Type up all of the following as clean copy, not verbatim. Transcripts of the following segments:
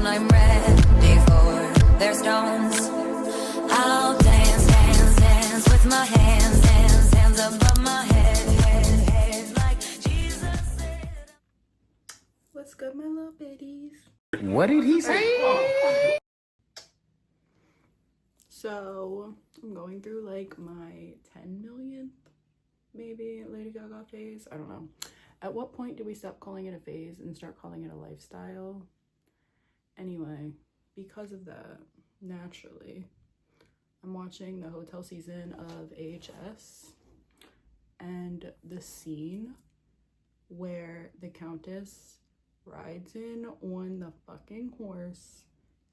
down, I'm ready for their stones. I'll dance, dance, dance with my hands, hands, hands above my head, head, head, like Jesus said. What's good, my little biddies? What did he say? So I'm going through like my 10 millionth maybe Lady Gaga phase. I don't know. At what point do we stop calling it a phase and start calling it a lifestyle? Anyway, because of that, naturally, I'm watching the hotel season of AHS, and the scene where the Countess rides in on the fucking horse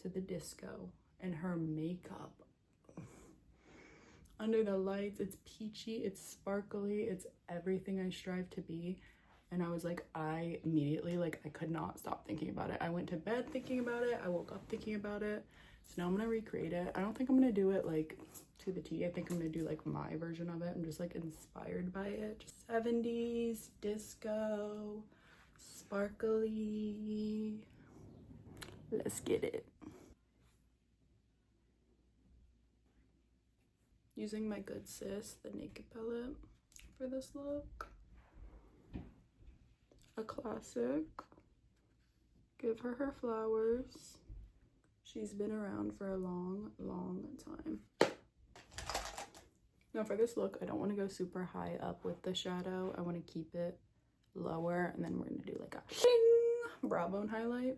to the disco and her makeup under the lights, it's peachy, it's sparkly, it's everything I strive to be. And I was like, I immediately, like, I could not stop thinking about it. I went to bed thinking about it, I woke up thinking about it. So now I'm gonna recreate it. I don't think I'm gonna do it like to the T. I think I'm gonna do like my version of it. I'm just like inspired by it. Just 70s disco, sparkly. Let's get it. Using my Good Sis, the Naked palette for this look. A classic. Give her her flowers. She's been around for a long, long time. Now for this look, I don't want to go super high up with the shadow. I want to keep it lower, and then we're going to do like a shing brow bone highlight.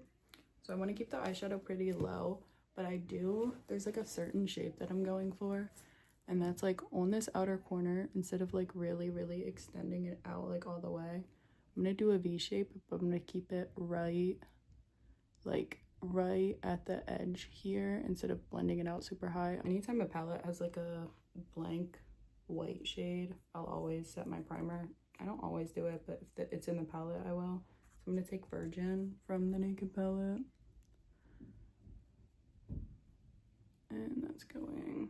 So I want to keep the eyeshadow pretty low, but there's like a certain shape that I'm going for. And that's like on this outer corner, instead of like really, really extending it out like all the way, I'm gonna do a V shape, but I'm gonna keep it right at the edge here instead of blending it out super high. Anytime a palette has like a blank white shade, I'll always set my primer. I don't always do it, but if it's in the palette, I will. So I'm gonna take Virgin from the Naked palette. And that's going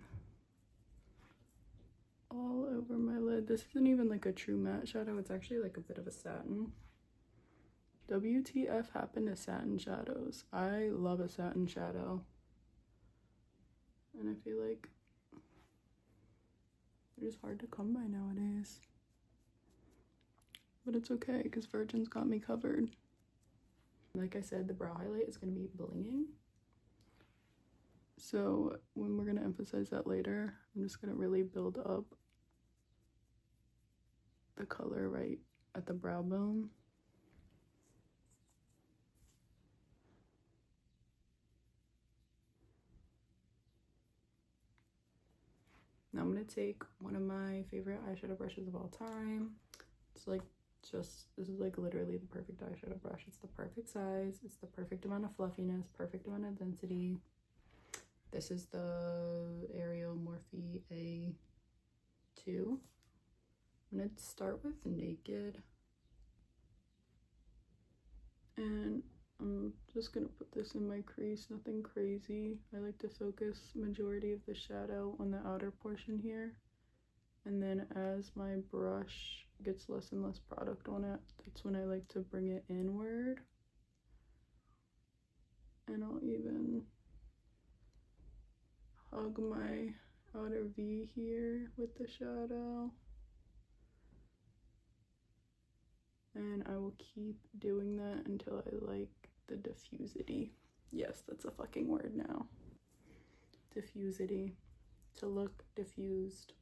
all over my lid. This isn't even like a true matte shadow, it's actually like a bit of a satin. WTF happened to satin shadows? I love a satin shadow, and I feel like they're just hard to come by nowadays, but it's okay because Virgin's got me covered. Like I said, the brow highlight is going to be blinging, so when we're going to emphasize that later, I'm just going to really build up the color right at the brow bone. Now I'm going to take one of my favorite eyeshadow brushes of all time. It's like this is like literally the perfect eyeshadow brush. It's the perfect size, it's the perfect amount of fluffiness, perfect amount of density. This is the Ariel Morphe A2. I'm gonna start with Naked, and I'm just gonna put this in my crease, nothing crazy. I like to focus majority of the shadow on the outer portion here, and then as my brush gets less and less product on it, that's when I like to bring it inward, and I'll even hug my outer V here with the shadow. And I will keep doing that until I like the diffusity. Yes, that's a fucking word now. Diffusity. To look diffused.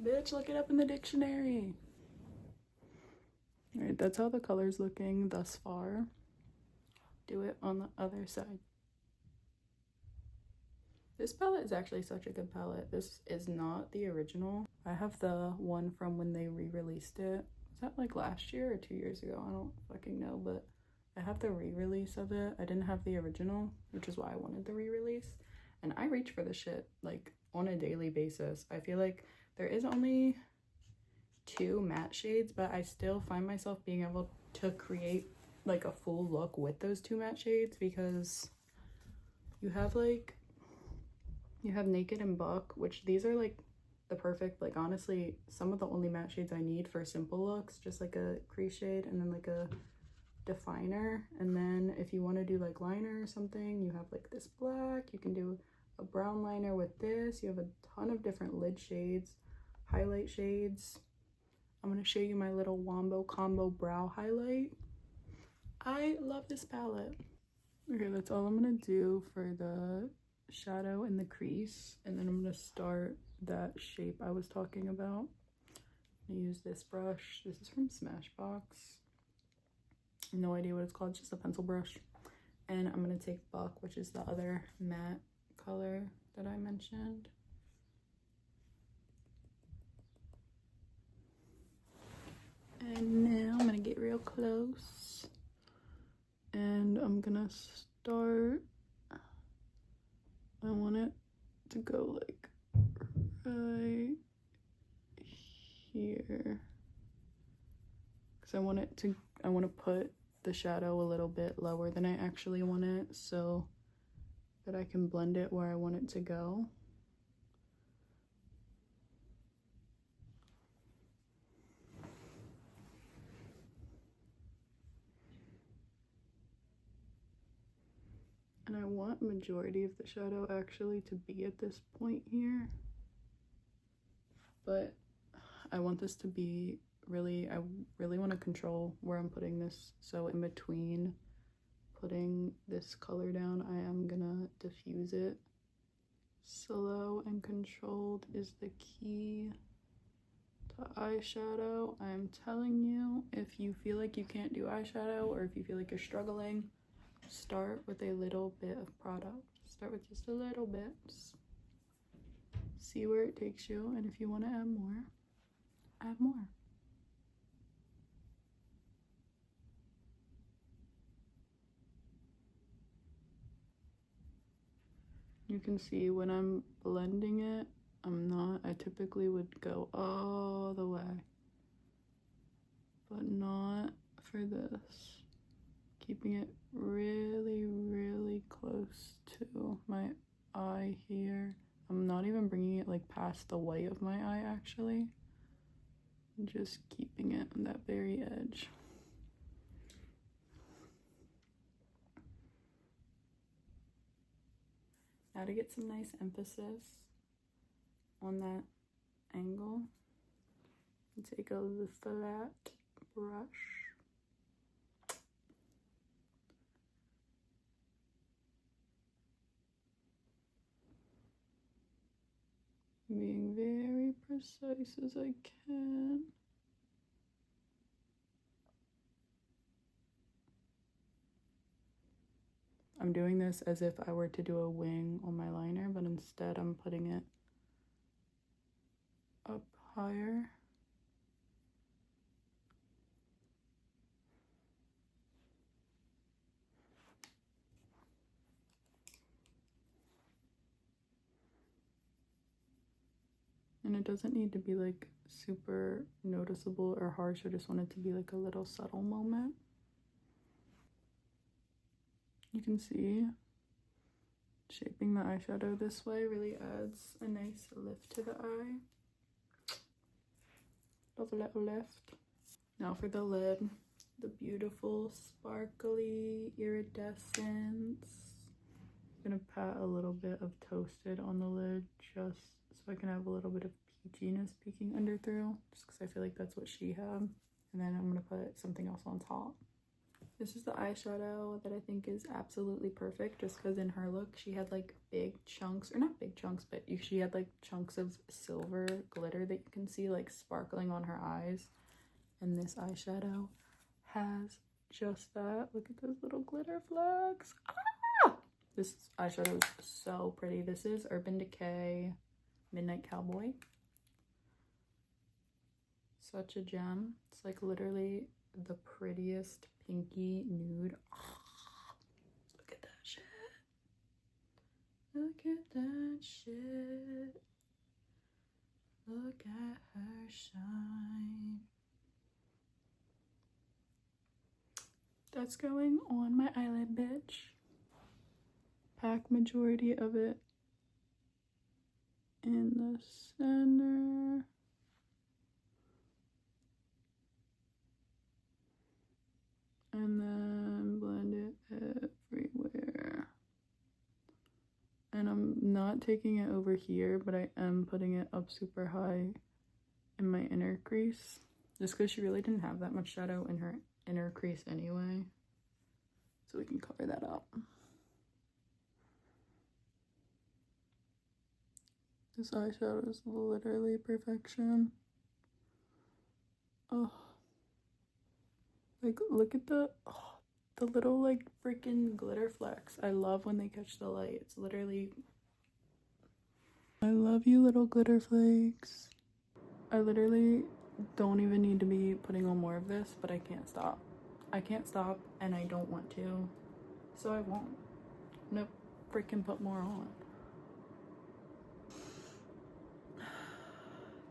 Bitch, look it up in the dictionary. Alright, that's how the color's looking thus far. Do it on the other side. This palette is actually such a good palette. This is not the original. I have the one from when they re-released it. Was that like last year or 2 years ago? I don't fucking know, but I have the re-release of it. I didn't have the original, which is why I wanted the re-release. And I reach for the shit like on a daily basis. I feel like there is only 2 matte shades, but I still find myself being able to create like a full look with those 2 matte shades, because you have Naked and Buck, which these are like the perfect, like honestly some of the only matte shades I need for simple looks, just like a crease shade and then like a definer. And then if you want to do like liner or something, you have like this black. You can do a brown liner with this. You have a ton of different lid shades, highlight shades. I'm going to show you my little Wombo Combo brow highlight. I love this palette. Okay, that's all I'm going to do for the shadow and the crease. And then I'm going to start that shape I was talking about. I'm going to use this brush. This is from Smashbox. No idea what it's called, just a pencil brush. And I'm going to take Buck, which is the other matte color that I mentioned. And now I'm going to get real close. And I'm going to start. I want it to go like right here. Because I want to put the shadow a little bit lower than I actually want it so that I can blend it where I want it to go. And I want majority of the shadow actually to be at this point here. But I want this to be I really want to control where I'm putting this. So in between putting this color down, I am gonna diffuse it. Slow and controlled is the key to eyeshadow. I'm telling you, if you feel like you can't do eyeshadow or if you feel like you're struggling, start with a little bit of product. Start with just a little bit. See where it takes you, and if you want to add more, add more. You can see when I'm blending it, I typically would go all the way, but not for this. Keeping it really, really close to my eye here. I'm not even bringing it like past the white of my eye actually. I'm just keeping it on that very edge. Now to get some nice emphasis on that angle, take a flat brush. Being very precise as I can. I'm doing this as if I were to do a wing on my liner, but instead I'm putting it up higher. And it doesn't need to be like super noticeable or harsh. I just want it to be like a little subtle moment. You can see shaping the eyeshadow this way really adds a nice lift to the eye. Love a little lift. Now for the lid, the beautiful sparkly iridescence. I'm gonna pat a little bit of Toasted on the lid just so I can have a little bit of peachiness peeking under through, just because I feel like that's what she had. And then I'm gonna put something else on top. This is the eyeshadow that I think is absolutely perfect, just because in her look she had like big chunks, or not big chunks, but she had like chunks of silver glitter that you can see like sparkling on her eyes. And this eyeshadow has just that. Look at those little glitter flecks. Ah! This eyeshadow is so pretty. This is Urban Decay Midnight Cowboy. Such a gem. It's like literally the prettiest pinky nude. Oh, look at that shit. Look at that shit. Look at her shine. That's going on my eyelid, bitch. Pack majority of it in the center. And then blend it everywhere. And I'm not taking it over here, but I am putting it up super high in my inner crease. Just because she really didn't have that much shadow in her inner crease anyway. So we can cover that up. This eyeshadow is literally perfection. Oh. Like, look at the little, like, freaking glitter flecks. I love when they catch the light. It's literally... I love you, little glitter flakes. I literally don't even need to be putting on more of this, but I can't stop. I can't stop, and I don't want to. So I won't. I'm gonna freaking put more on.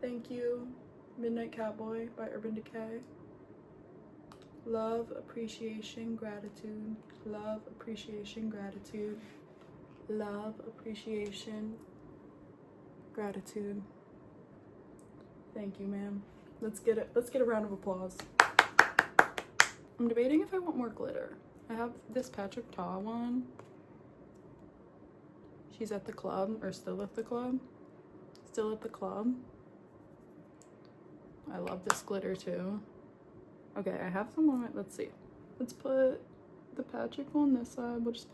Thank you, Midnight Cowboy by Urban Decay. Love, appreciation, gratitude. Love, appreciation, gratitude. Love, appreciation, gratitude. Thank you, ma'am. Let's get a round of applause. I'm debating if I want more glitter. I have this Patrick Ta one. She's at the club, or still at the club. Still at the club. I love this glitter too. Okay, I have some on it. Let's see. Let's put the Patrick on this side. We'll just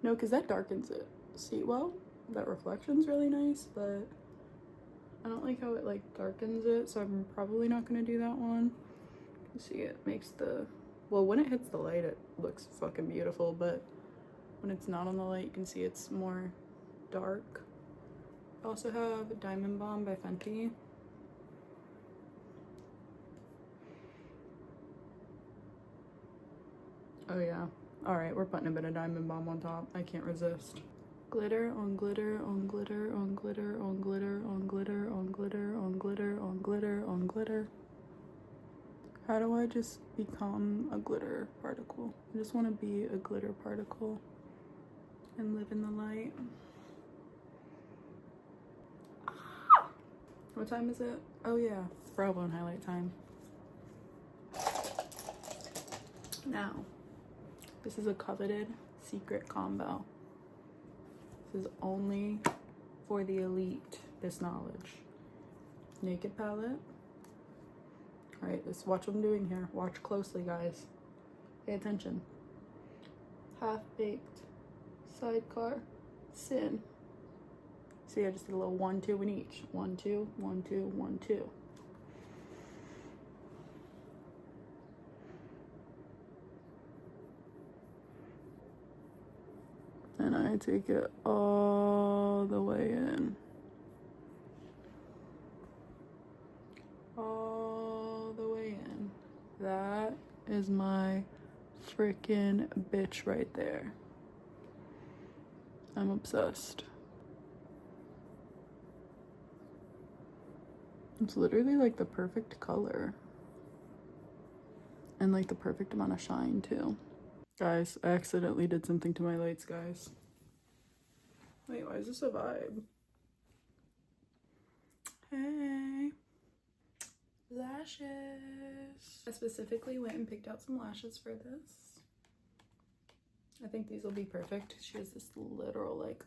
no, because that darkens it. See, well, that reflection's really nice, but I don't like how it like darkens it, so I'm probably not gonna do that one. You see, it makes the, well, when it hits the light, it looks fucking beautiful, but when it's not on the light, you can see it's more dark. I also have Diamond Bomb by Fenty. Oh yeah. Alright, we're putting a bit of Diamond Bomb on top. I can't resist. Glitter on glitter on glitter on glitter on glitter on glitter on glitter on glitter on glitter on glitter. How do I just become a glitter particle? I just want to be a glitter particle and live in the light. What time is it? Oh yeah, it's brow bone highlight time. Now, this is a coveted secret combo. This is only for the elite, this knowledge. Naked palette. Alright, let's watch what I'm doing here. Watch closely, guys. Pay attention. Half-baked, sidecar, sin. See, I just did a little 1-2 in each. 1-2, 1-2, 1-2. And I take it all the way in. All the way in. That is my freaking bitch right there. I'm obsessed. It's literally like the perfect color. And like the perfect amount of shine too. Guys, I accidentally did something to my lights, guys. Wait, why is this a vibe? Hey. Lashes. I specifically went and picked out some lashes for this. I think these will be perfect. She has this literal, like,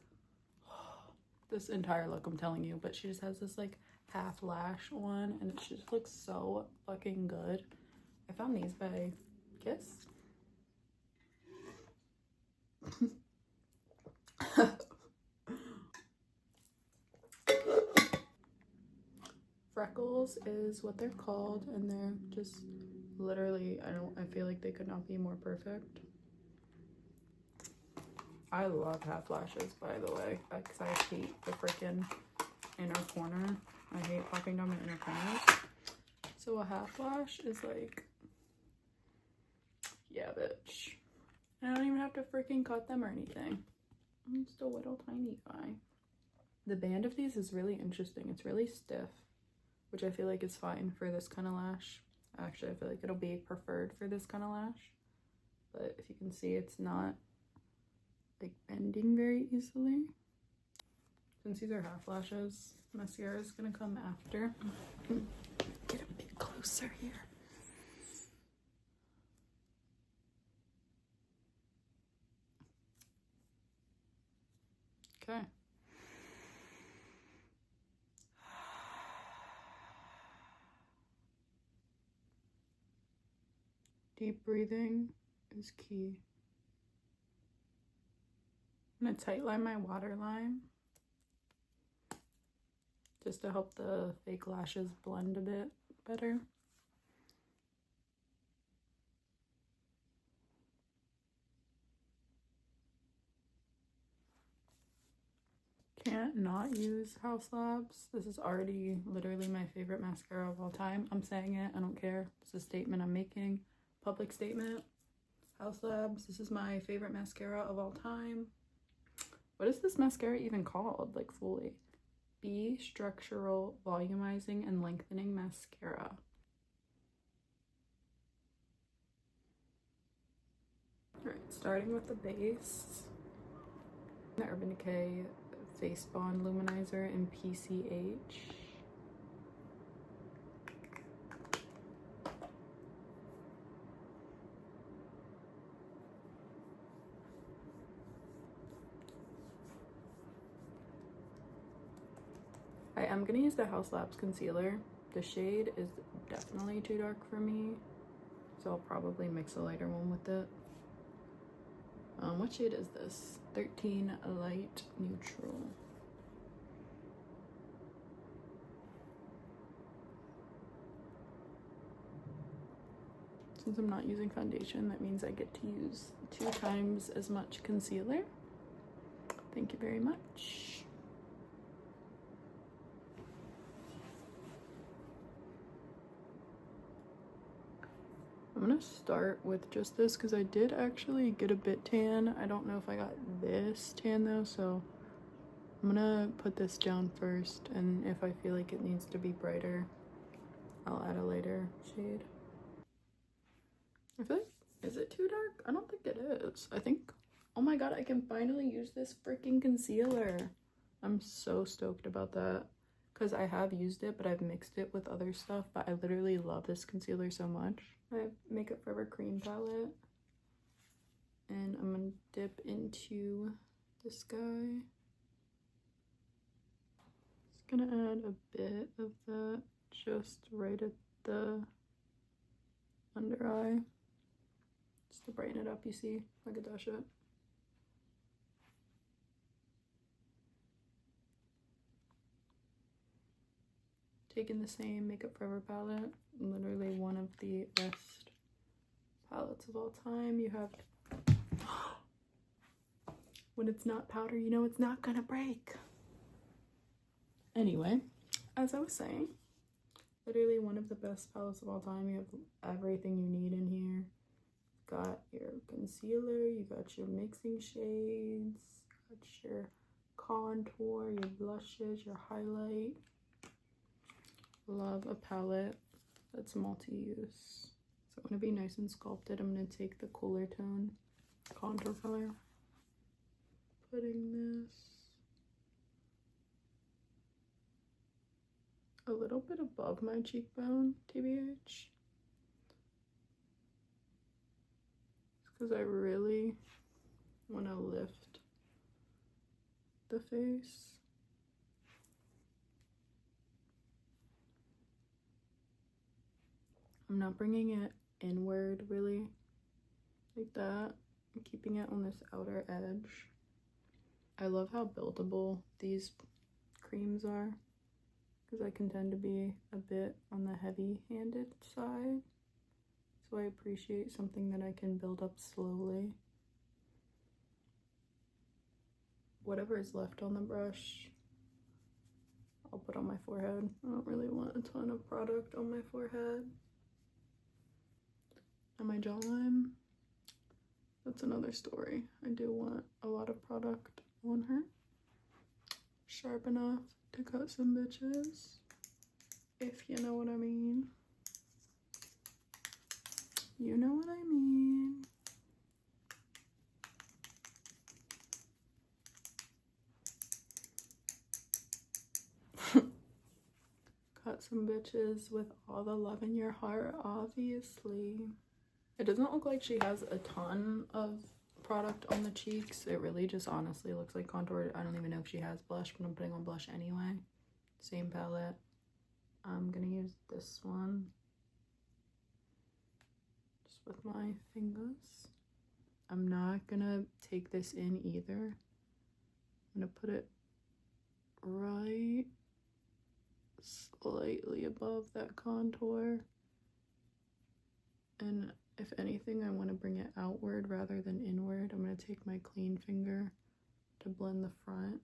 this entire look, I'm telling you, but she just has this, like, half lash one, and it just looks so fucking good. I found these by Kiss. Freckles is what they're called, and they're just literally, I feel like they could not be more perfect. I love half lashes, by the way, because I hate the freaking inner corner. I hate popping down my inner corners. So a half lash is like, yeah, bitch. I don't even have to freaking cut them or anything. I'm just a little tiny guy. The band of these is really interesting. It's really stiff, which I feel like is fine for this kind of lash. Actually, I feel like it'll be preferred for this kind of lash. But if you can see, it's not like bending very easily. Since these are half lashes, mascara is gonna come after. Get a bit closer here. Okay. Deep breathing is key. I'm gonna tightline my waterline just to help the fake lashes blend a bit better. Can't not use House Labs. This is already literally my favorite mascara of all time. I'm saying it, I don't care. It's a statement I'm making. Public statement. House Labs, this is my favorite mascara of all time. What is this mascara even called, like fully? B Structural Volumizing and Lengthening Mascara. Alright, starting with the base. The Urban Decay Face Bond Luminizer in PCH. I am going to use the House Labs concealer. The shade is definitely too dark for me, so I'll probably mix a lighter one with it. What shade is this? 13 Light Neutral. Since I'm not using foundation, that means I get to use 2 times as much concealer. Thank you very much. I'm gonna start with just this because I did actually get a bit tan. I don't know if I got this tan though, so I'm gonna put this down first, and if I feel like it needs to be brighter, I'll add a lighter shade. I feel like, is it too dark? I don't think it is. I think, oh my god, I can finally use this freaking concealer. I'm so stoked about that because I have used it, but I've mixed it with other stuff, but I literally love this concealer so much. I have Makeup Forever cream palette, and I'm gonna dip into this guy. Just gonna add a bit of that just right at the under eye, just to brighten it up. You see, look at that shit. Taking the same Makeup Forever palette, literally one of the best palettes of all time. You have, when it's not powder, you know it's not gonna break. Anyway, as I was saying, literally one of the best palettes of all time. You have everything you need in here. Got your concealer, you got your mixing shades, got your contour, your blushes, your highlight. Love a palette that's multi-use. So I'm going to be nice and sculpted. I'm going to take the cooler tone contour color. Putting this a little bit above my cheekbone, TBH. Because I really want to lift the face. I'm not bringing it inward really like that. I'm keeping it on this outer edge. I love how buildable these creams are because I can tend to be a bit on the heavy-handed side. So I appreciate something that I can build up slowly. Whatever is left on the brush, I'll put on my forehead. I don't really want a ton of product on my forehead. And my jawline, that's another story. I do want a lot of product on her. Sharp enough to cut some bitches, if you know what I mean. You know what I mean. Cut some bitches with all the love in your heart, obviously. It doesn't look like she has a ton of product on the cheeks. It really just honestly looks like contour. I don't even know if she has blush, but I'm putting on blush anyway. Same palette. I'm gonna use this one just with my fingers. I'm not gonna take this in either. I'm gonna put it right slightly above that contour, and if anything, I want to bring it outward rather than inward. I'm going to take my clean finger to blend the front.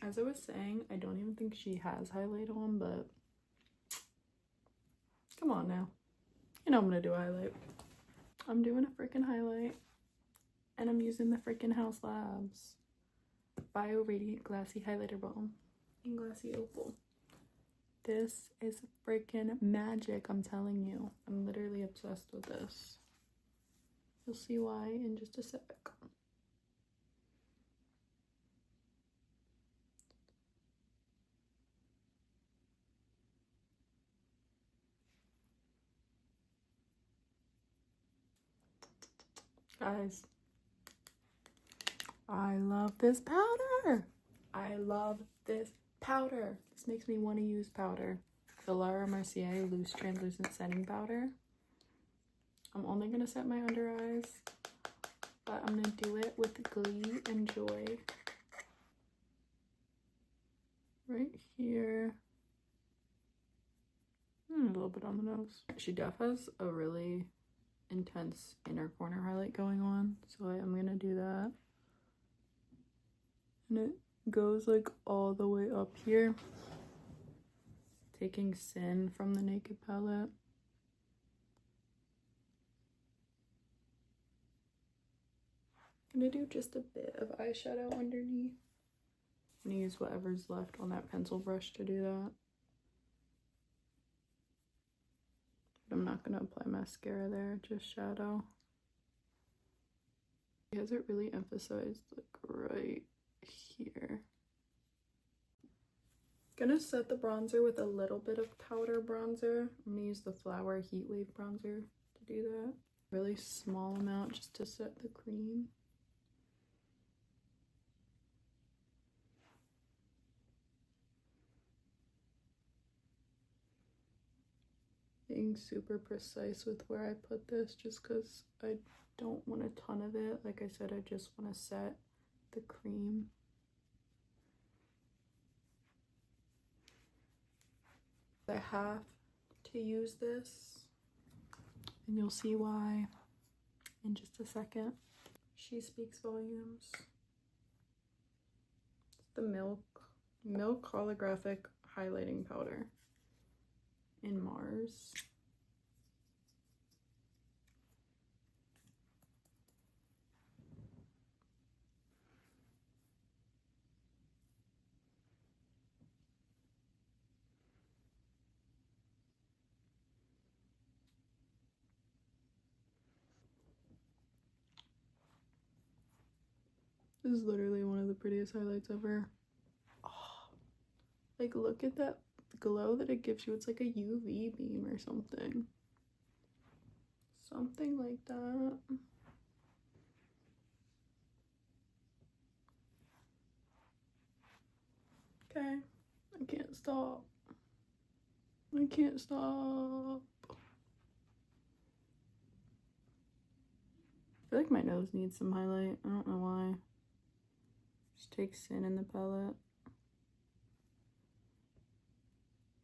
As I was saying, I don't even think she has highlight on, but come on now. You know I'm going to do a highlight. I'm doing a freaking highlight, and I'm using the freaking House Labs Bio Radiant Glassy Highlighter Balm in Glassy Opal. This is freaking magic, I'm telling you. I'm literally obsessed with this. You'll see why in just a sec. Guys, I love this powder. I love this powder. This makes me want to use powder. The Laura Mercier Loose Translucent Setting Powder. I'm only going to set my under eyes, but I'm going to do it with glee and joy. Right here. And a little bit on the nose. She def has a really intense inner corner highlight going on, so I am going to do that. And it goes like all the way up here, taking Sin from the Naked palette. I'm gonna do just a bit of eyeshadow underneath. I'm gonna use whatever's left on that pencil brush to do that. But I'm not gonna apply mascara there, just shadow. She has it really emphasized like right here. Gonna set the bronzer with a little bit of powder bronzer. I'm gonna use the Flower Heat Wave bronzer to do that. Really small amount just to set the cream. Being super precise with where I put this just because I don't want a ton of it. Like I said, I just want to set the cream. I have to use this, and you'll see why in just a second. She speaks volumes. It's the Milk Holographic Highlighting Powder in Mars. This is literally one of the prettiest highlights ever. Oh, like, look at that glow that it gives you. It's like a UV beam or something. Something like that. Okay, I can't stop. I can't stop. I feel like my nose needs some highlight. I don't know why. Just take Sin in the palette.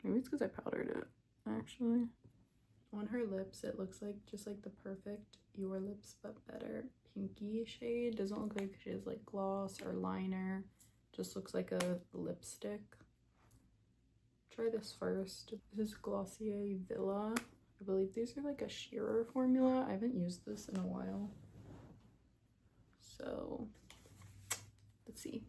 Maybe it's because I powdered it, actually. On her lips, it looks like just like the perfect Your Lips But Better pinky shade. Doesn't look like she has like gloss or liner. Just looks like a lipstick. Try this first. This is Glossier Villa. I believe these are like a sheerer formula. I haven't used this in a while. So, let's see.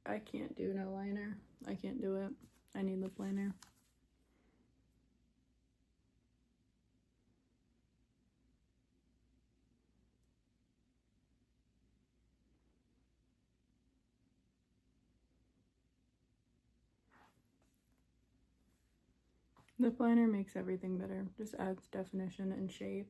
I can't do no liner. I can't do it. I need lip liner. Lip liner makes everything better. Just adds definition and shape.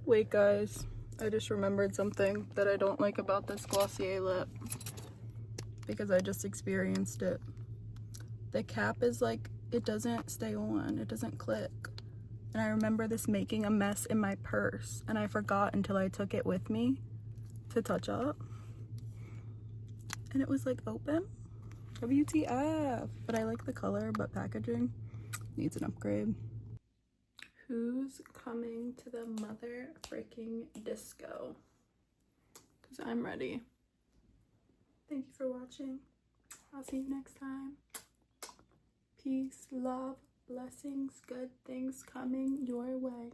Wait guys, I just remembered something that I don't like about this Glossier lip because I just experienced it. The cap is like, it doesn't stay on, it doesn't click. And I remember this making a mess in my purse and I forgot until I took it with me to touch up. And it was like open. WTF. But I like the color, but packaging needs an upgrade. Who's coming to the mother freaking disco? Because I'm ready. Thank you for watching. I'll see you next time. Peace, love, blessings, good things coming your way.